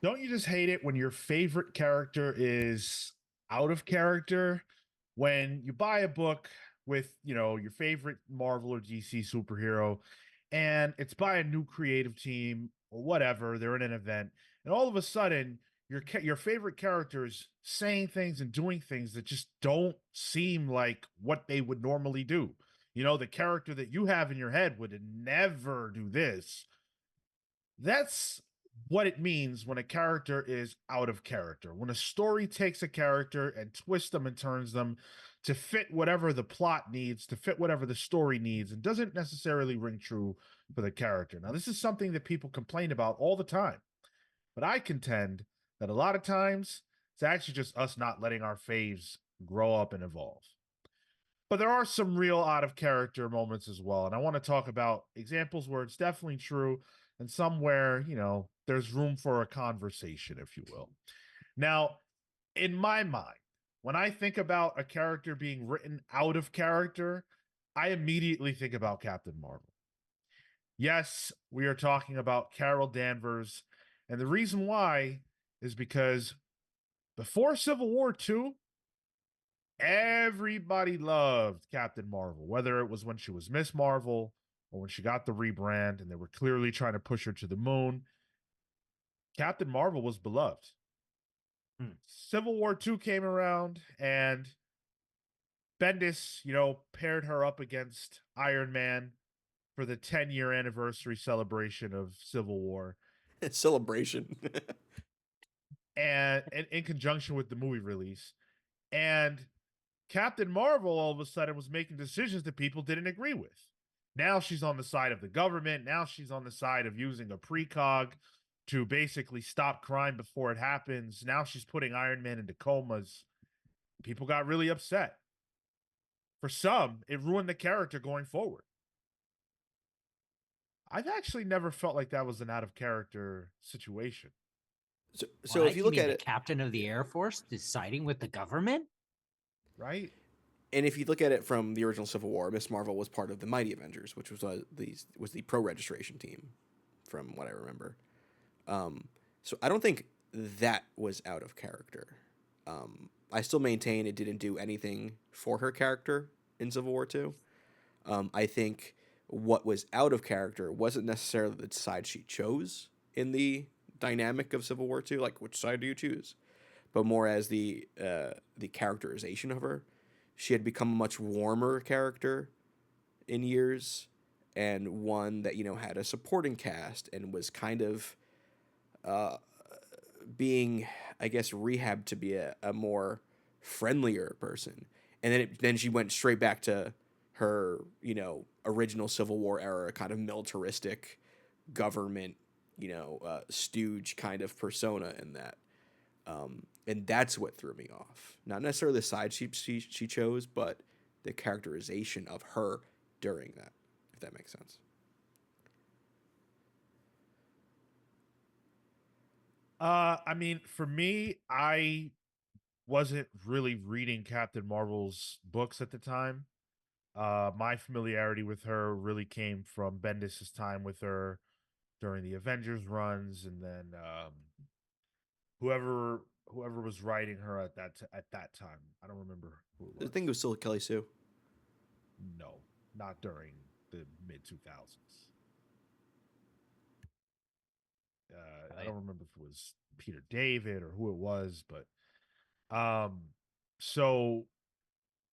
Don't you just hate it when your favorite character is out of character? When you buy a book with, your favorite Marvel or DC superhero and it's by a new creative team or whatever, they're in an event, and all of a sudden your favorite character is saying things and doing things that just don't seem like what they would normally do. The character that you have in your head would never do this. That's what it means when a character is out of character. When a story takes a character and twists them and turns them to fit whatever the plot needs, to fit whatever the story needs, and doesn't necessarily ring true for the character. Now, this is something that people complain about all the time, but I contend that a lot of times it's actually just us not letting our faves grow up and evolve. But there are some real out of character moments as well. And I want to talk about examples where it's definitely true and somewhere, there's room for a conversation, if you will. Now, in my mind, when I think about a character being written out of character, I immediately think about Captain Marvel. Yes, we are talking about Carol Danvers. And the reason why is because before Civil War II, everybody loved Captain Marvel, whether it was when she was Miss Marvel or when she got the rebrand and they were clearly trying to push her to the moon. Captain Marvel was beloved. Hmm. Civil War II came around and Bendis, paired her up against Iron Man for the 10-year anniversary celebration of Civil War. Celebration. And in conjunction with the movie release. And Captain Marvel all of a sudden was making decisions that people didn't agree with. Now she's on the side of the government. Now she's on the side of using a precog to basically stop crime before it happens. Now she's putting Iron Man into comas. People got really upset. For some, it ruined the character going forward. I've actually never felt like that was an out of character situation, So if What? you You look mean at the it, captain of the yeah, Air Force deciding with the government? right? and if you look at it from the original Civil War, Miss Marvel was part of the Mighty Avengers, which was the pro registration team, from what I remember. So I don't think that was out of character. I still maintain it didn't do anything for her character in Civil War Two. I think what was out of character wasn't necessarily the side she chose in the dynamic of Civil War Two, like which side do you choose, but more as the characterization of her. She had become a much warmer character in years, and one that had a supporting cast and was kind of uh, being, I guess, rehabbed to be a more friendlier person. And then she went straight back to her, original Civil War era kind of militaristic government, stooge kind of persona in that. And that's what threw me off. Not necessarily the side she chose, but the characterization of her during that, if that makes sense. I mean, for me, I wasn't really reading Captain Marvel's books at the time. My familiarity with her really came from Bendis's time with her during the Avengers runs, and then whoever was writing her at that time. I don't remember who it I was. think it was still Kelly Sue. No, not during the mid 2000s. I Right. don't remember if it was Peter David or who it was, but um, so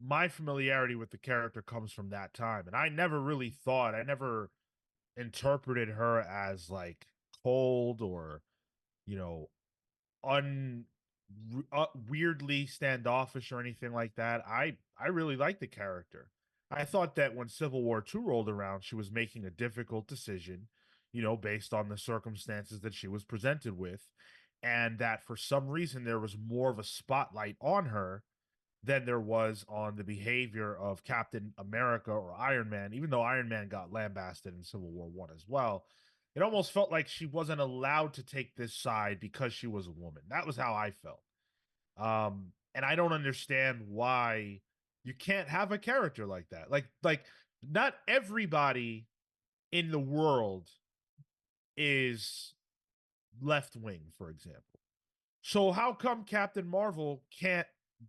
my familiarity with the character comes from that time, and I never interpreted her as like cold or you know un weirdly standoffish or anything like that. I really liked the character. I thought that when Civil War II rolled around, she was making a difficult decision, based on the circumstances that she was presented with, and that for some reason there was more of a spotlight on her than there was on the behavior of Captain America or Iron Man, even though Iron Man got lambasted in Civil War One as well. It almost felt like she wasn't allowed to take this side because she was a woman. That was how I felt. And I don't understand why you can't have a character like that. Like not everybody in the world is left wing, for example. So how come Captain Marvel can't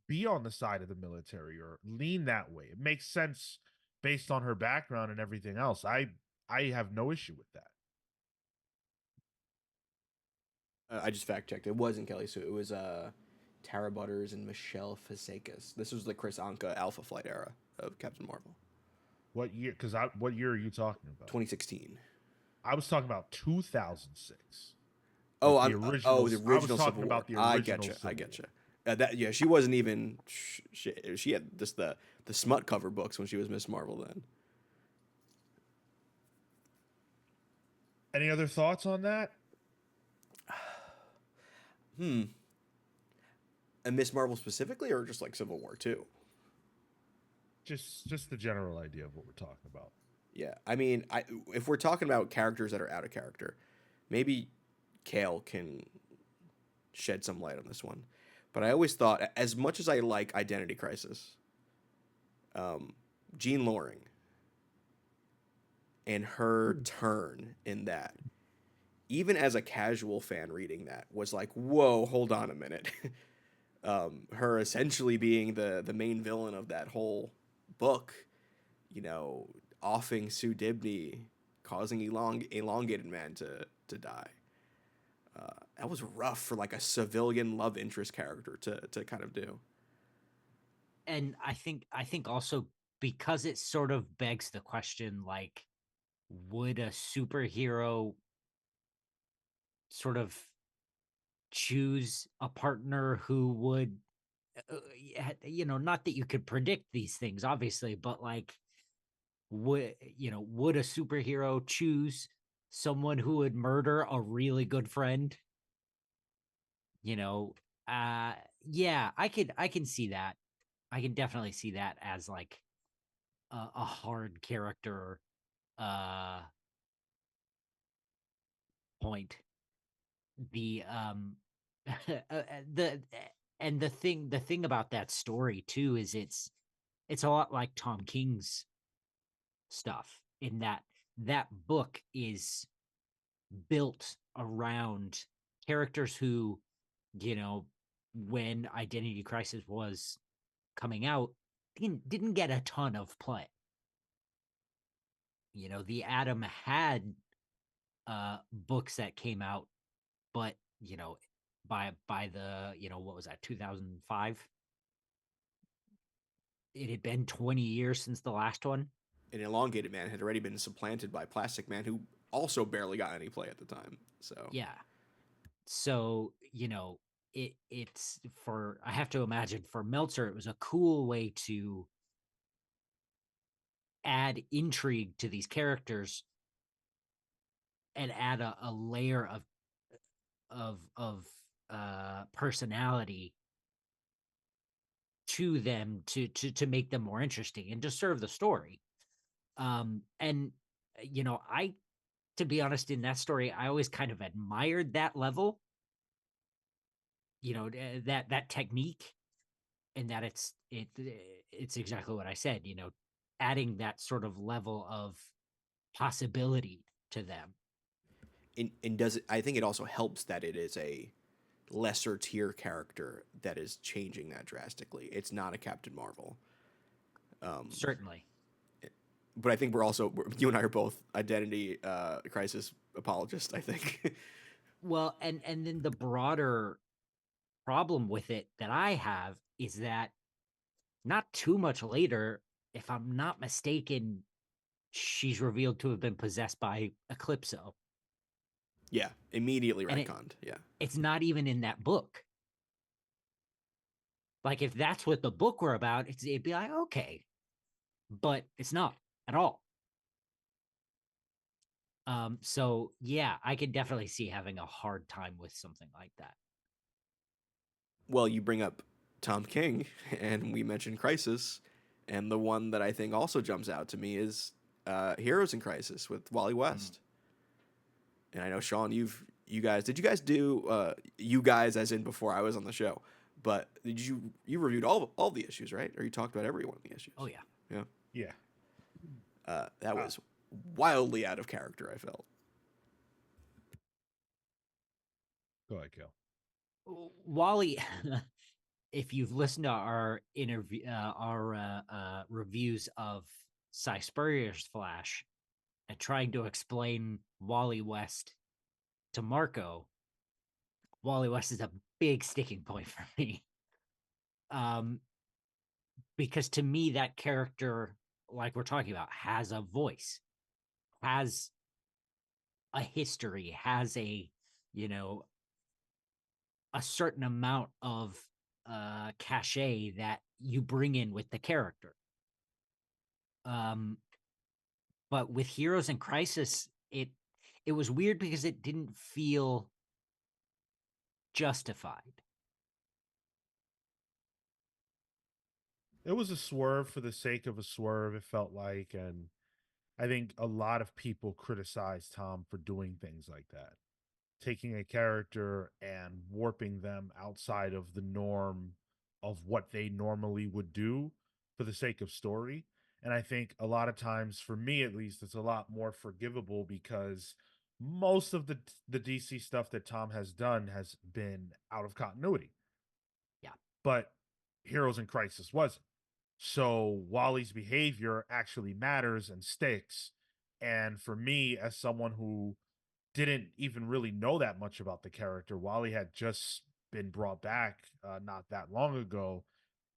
be on the side of the military or lean that way? It makes sense based on her background and everything else. I have no issue with that. I just fact checked. It wasn't Kelly Sue. It was Tara Butters and Michelle Fazekas. This was the Chris Anka Alpha Flight era of Captain Marvel, What year? Because what year are you talking about? 2016. I was talking about 2006. Oh, Like I'm the original. the I was original talking Civil War. about the I original getcha. I Civil getcha. War. That yeah, she wasn't even. She had just the smut cover books when she was Miss Marvel. Then Any other thoughts on that? and Miss Marvel specifically, or just like Civil War too. Just the general idea of what we're talking about. Yeah, I mean, if we're talking about characters that are out of character, maybe Cale can shed some light on this one. But I always thought, as much as I like Identity Crisis, Jean Loring and her turn in that, even as a casual fan reading that, was like, whoa, hold on a minute. Her essentially being the main villain of that whole book, you know, offing Sue Dibney, causing elongated man to die. That was rough for like a civilian love interest character to kind of do. And I think also because it sort of begs the question, like, would a superhero sort of choose a partner who would not that you could predict these things obviously, but like, would a superhero choose someone who would murder a really good friend? You know, uh yeah, I can see that. I can definitely see that as like a hard character uh point. The the and the thing about that story too is it's a lot like Tom King's stuff in that that book is built around characters who, you know, when Identity Crisis was coming out, didn't get a ton of play. You know, the Atom had books that came out, but by the, what was that, 2005? It had been 20 years since the last one. An elongated man had already been supplanted by Plastic Man, who also barely got any play at the time. So Yeah. So, it's for, I have to imagine for Meltzer, it was a cool way to add intrigue to these characters and add a layer of personality to them to make them more interesting and to serve the story. And I, to be honest, in that story, I always kind of admired that level, that technique, and that it's exactly what I said, adding that sort of level of possibility to them. and does it? I think it also helps that it is a lesser tier character that is changing that drastically. It's not a Captain Marvel. Certainly. But I think you and I are both Identity Crisis apologists. I think. Well, and then the broader problem with it that I have is that not too much later, if I'm not mistaken, she's revealed to have been possessed by Eclipso. Yeah, immediately And retconned. Yeah. it's not even in that book. Like, if that's what the book were about, it'd be like, okay. But it's not at all. So yeah, I could definitely see having a hard time with something like that. Well, you bring up Tom King, and we mentioned Crisis, and the one that I think also jumps out to me is Heroes in Crisis with Wally West. And I know Sean, you guys did you guys do you guys as in before I was on the show, but did you reviewed all the issues, right? Or you talked about every one of the issues? Oh yeah. Yeah. Yeah. That was wildly out of character, I felt. Go ahead, Cale. Wally, if you've listened to our interview, reviews of Cy Spurrier's Flash, and trying to explain Wally West to Marco, Wally West is a big sticking point for me. Because to me, that character, like we're talking about, has a voice, has a history, has a, you know, a certain amount of cachet that you bring in with the character. But with Heroes in Crisis, it was weird because it didn't feel justified. It was a swerve for the sake of a swerve, it felt like. And I think a lot of people criticize Tom for doing things like that, taking a character and warping them outside of the norm of what they normally would do for the sake of story. And I think a lot of times, for me at least, it's a lot more forgivable because most of the DC stuff that Tom has done has been out of continuity. Yeah. But Heroes in Crisis wasn't. So Wally's behavior actually matters and sticks. And for me, as someone who didn't even really know that much about the character, Wally had just been brought back not that long ago.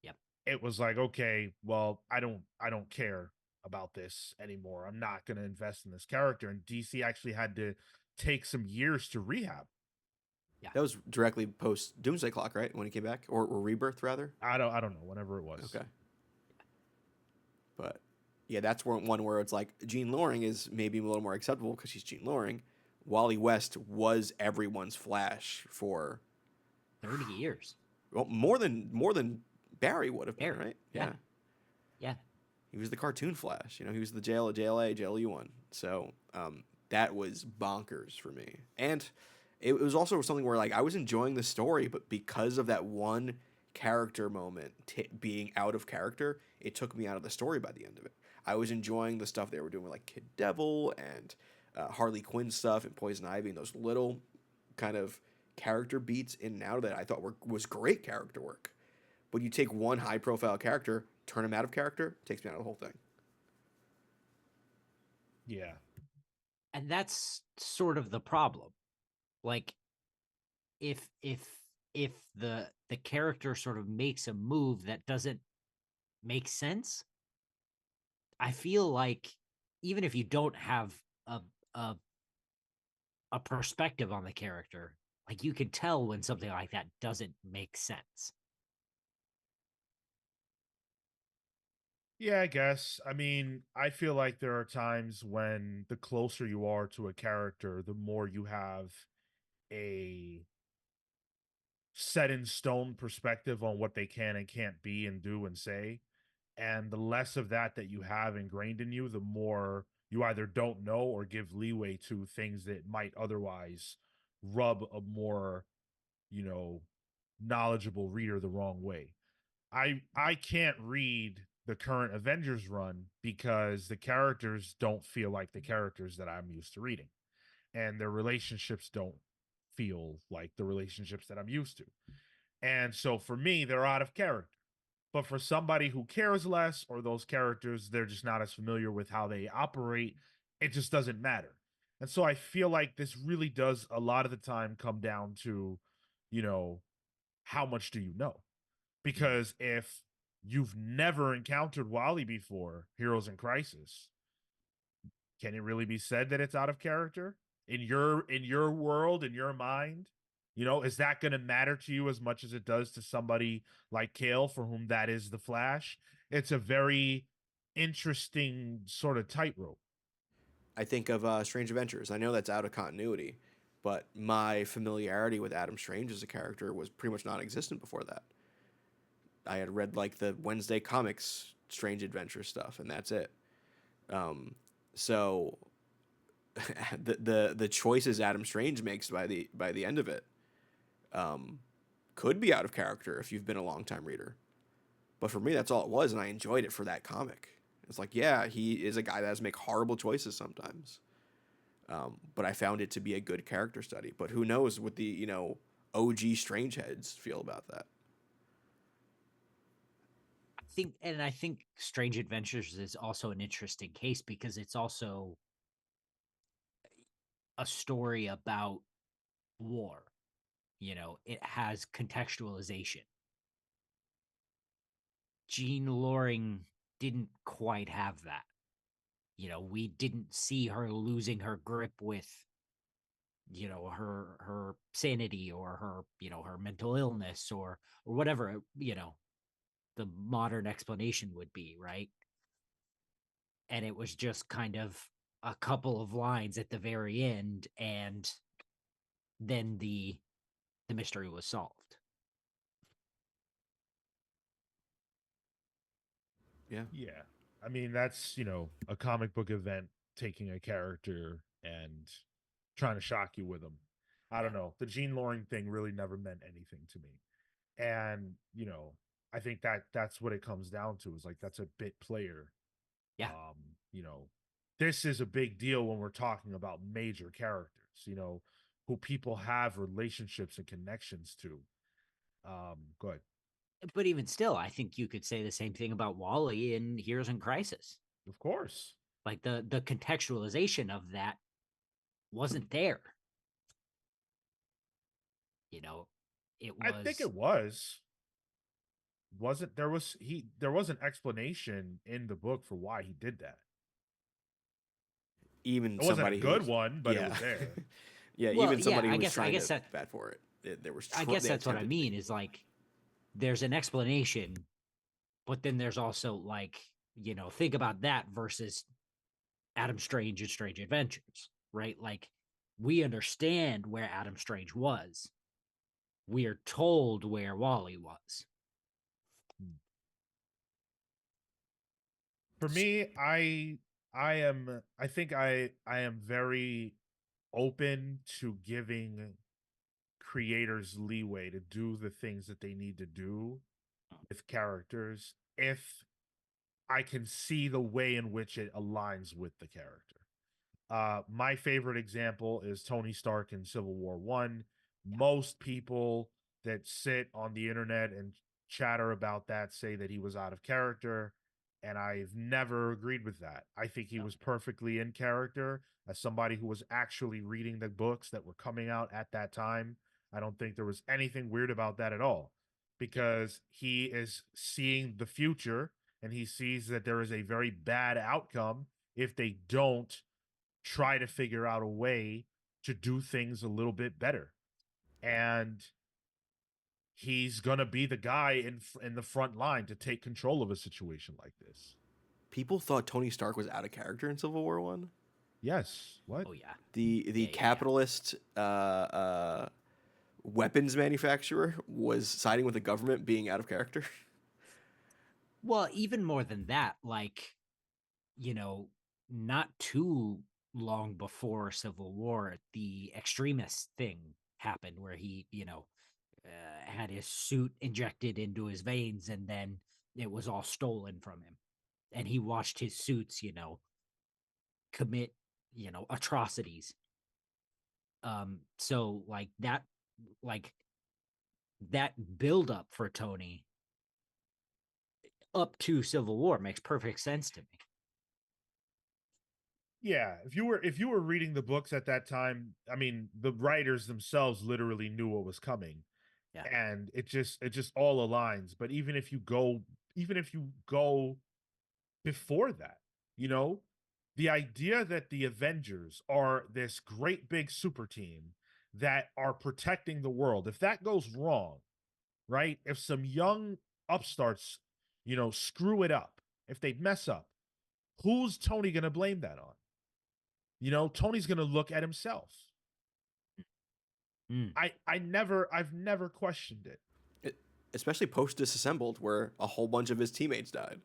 Yep. It was like, okay, well, I don't care about this anymore. I'm not going to invest in this character. And DC actually had to take some years to rehab. Yeah. That was directly post Doomsday Clock, right? When he came back, or Rebirth rather. I don't know, whenever it was. Okay. But yeah, that's one where it's like Gene Loring is maybe a little more acceptable because she's Gene Loring. Wally West was everyone's Flash for 30 years. well, more than Barry would have been, Barry, right? yeah. Yeah. He was the cartoon Flash. He was the JLA one. So that was bonkers for me. And it was also something where like I was enjoying the story, but because of that one character moment being out of character, it took me out of the story by the end of it. I was enjoying the stuff they were doing with like Kid Devil and Harley Quinn stuff and Poison Ivy and those little kind of character beats in and out that I thought was great character work. But you take one high profile character, turn him out of character, takes me out of the whole thing. Yeah. And that's sort of the problem. Like if the character sort of makes a move that doesn't make sense, I feel like even if you don't have a a, a perspective on the character, like you can tell when something like that doesn't make sense. Yeah, I guess. I mean, I feel like there are times when the closer you are to a character, the more you have a set in stone perspective on what they can and can't be and do and say. And the less of that you have ingrained in you, the more you either don't know or give leeway to things that might otherwise rub a more, you know, knowledgeable reader the wrong way. I can't read the current Avengers run because the characters don't feel like the characters that I'm used to reading. And their relationships don't feel like the relationships that I'm used to. And so for me, they're out of character. But for somebody who cares less, or those characters, they're just not as familiar with how they operate, it just doesn't matter. And so I feel like this really does a lot of the time come down to, you know, how much do you know? Because if you've never encountered Wally before, Heroes in Crisis, can it really be said that it's out of character in your world, in your mind? Is that going to matter to you as much as it does to somebody like Cale, for whom that is the Flash? It's a very interesting sort of tightrope. I think of Strange Adventures. I know that's out of continuity, but my familiarity with Adam Strange as a character was pretty much non-existent before that. I had read like the Wednesday comics Strange Adventure stuff, and that's it. So the choices Adam Strange makes by the end of it could be out of character if you've been a long time reader. But for me, that's all it was, and I enjoyed it for that comic. It's like, yeah, he is a guy that has to make horrible choices sometimes. But I found it to be a good character study. But who knows what the OG Strangeheads feel about that? I think Strange Adventures is also an interesting case because it's also a story about war. It has contextualization. Jean Loring didn't quite have that. We didn't see her losing her grip with her sanity or her mental illness or whatever the modern explanation would be, right? And it was just kind of a couple of lines at the very end, and then the mystery was solved. Yeah. Yeah. I mean, that's, a comic book event taking a character and trying to shock you with them. I Yeah. don't know. The Gene Loring thing really never meant anything to me. And, I think that's what it comes down to is like that's a bit player. Yeah. Um, you know, this is a big deal when we're talking about major characters, who people have relationships and connections to. Go ahead. But even still, I think you could say the same thing about Wally in Heroes in Crisis. Of course. Like the contextualization of that wasn't there. You know, it I think was it was. Wasn't there was an explanation in the book for why he did that. Even It wasn't a somebody who good was, one, but it yeah, was there. yeah, well, even yeah. somebody I who was guess I trying guess to that bat for it. There was I guess they that's what I attempted to mean be. is like there's an explanation, but then there's also like think about that versus Adam Strange and Strange Adventures, right? Like we understand where Adam Strange was. We are told where Wally was. For me, I think I am very open to giving creators leeway to do the things that they need to do with characters if I can see the way in which it aligns with the character. My favorite example is Tony Stark in Civil War One. Most people that sit on the internet and chatter about that say that he was out of character, and I've never agreed with that. I think he was perfectly in character as somebody who was actually reading the books that were coming out at that time. I don't think there was anything weird about that at all because he is seeing the future and he sees that there is a very bad outcome if they don't try to figure out a way to do things a little bit better. And he's going to be the guy in the front line to take control of a situation like this. People thought Tony Stark was out of character in Civil War One. Yes. What? Oh yeah. The Yeah. capitalist weapons manufacturer was siding with the government, being out of character. Well, even more than that, like, not too long before Civil War, the extremist thing happened where he, had his suit injected into his veins and then it was all stolen from him. And he watched his suits, commit, atrocities. So like that build up for Tony up to Civil War makes perfect sense to me. Yeah, if you were reading the books at that time, I mean, the writers themselves literally knew what was coming. Yeah. And it just all aligns, but even if you go before that, you know, the idea that the Avengers are this great big super team that are protecting the world, if that goes wrong, right? If some young upstarts, screw it up, if they mess up, who's Tony going to blame that on? Tony's going to look at himself. Mm. I've never questioned it. Especially post Disassembled, where a whole bunch of his teammates died.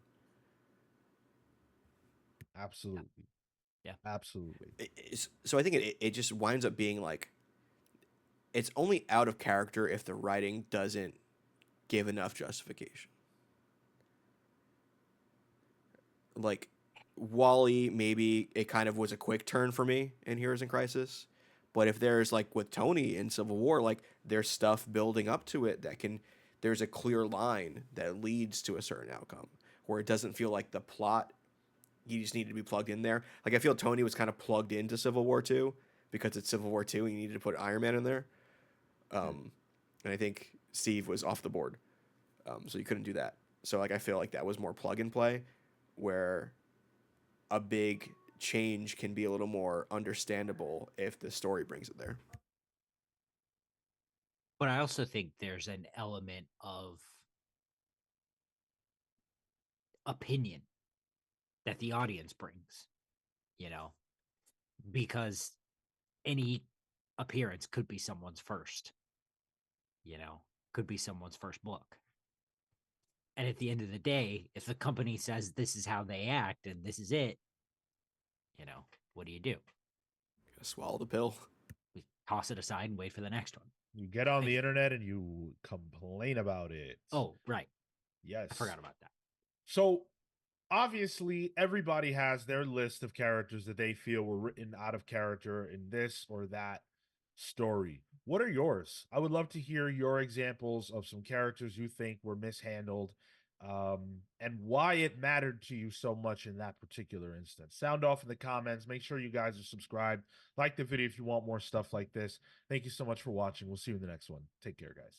Absolutely. Yeah. Absolutely. So I think it just winds up being like it's only out of character if the writing doesn't give enough justification. Like Wally, maybe it kind of was a quick turn for me in Heroes in Crisis. But if there's like with Tony in Civil War, like there's stuff building up to it that can, there's a clear line that leads to a certain outcome where it doesn't feel like the plot, you just need to be plugged in there. Like I feel Tony was kind of plugged into Civil War 2 because it's Civil War 2 and you needed to put Iron Man in there. And I think Steve was off the board. So you couldn't do that. So like I feel like that was more plug and play where a big change can be a little more understandable if the story brings it there. But I also think there's an element of opinion that the audience brings, you know, because any appearance could be someone's first, could be someone's first book. And at the end of the day, if the company says this is how they act and this is it, what do? Gotta swallow the pill. We toss it aside and wait for the next one. You get on the internet and you complain about it. Oh, right. Yes. I forgot about that. So obviously everybody has their list of characters that they feel were written out of character in this or that story. What are yours? I would love to hear your examples of some characters you think were mishandled, and why it mattered to you so much in that particular instance. Sound off in the comments. Make sure you guys are subscribed. Like the video if you want more stuff like this. Thank you so much for watching. We'll see you in the next one. Take care, guys.